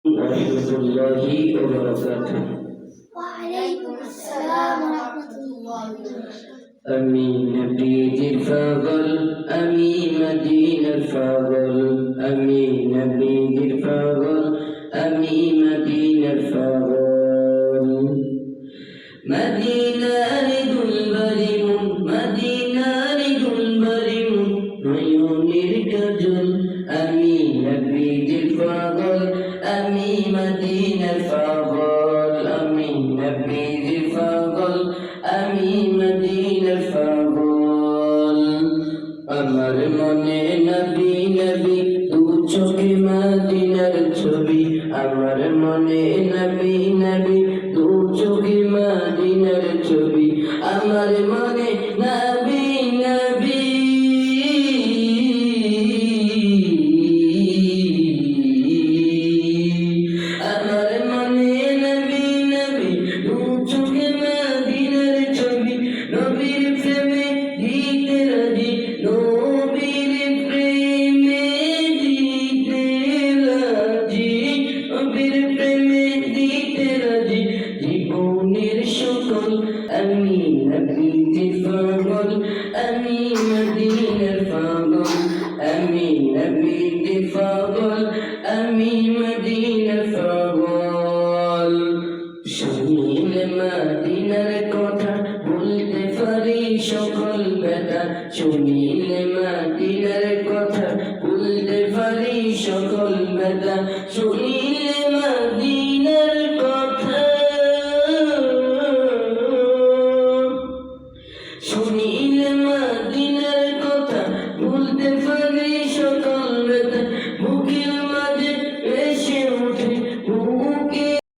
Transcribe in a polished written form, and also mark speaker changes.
Speaker 1: ورحمة الله وبركاته.
Speaker 2: وعليكم السلام ورحمة الله وبركاته.
Speaker 1: আমি নবীজির পাগল, আমি মদিনার পাগল, আমি নবীজির পাগল, আমি মদিনার পাগল। মদিনার দুলবারি মন, মদিনার দুলবারি মন, নয়নের কাজল। আমি নবীজির পাগল, আমি মদিনার পাগল, আমি নবীজির পাগল, আমি মদিনার পাগল। আমার মনে নবী নবী, দু চোখে মদিনার ছবি। আমার মনে নবী নবী, দু চোখে মদিনার ছবি। আমার মনে নবী নবী, আমার মনে নবী নবী, দু চোখে মদিনার ছবি। নবীর প্রেমে দিতে রাজি, নবীর প্রেমে দিতে রাজি, নবীর প্রেমে দিতে রাজি। জীবনের সকল আমি নবীজির পাগল, আমি মদিনার পাগল, আমি নবীজির পাগল, আমি মদিনার পাগল। শুনিলে মদিনার কথা বলতে পারি সকল ব্যথা।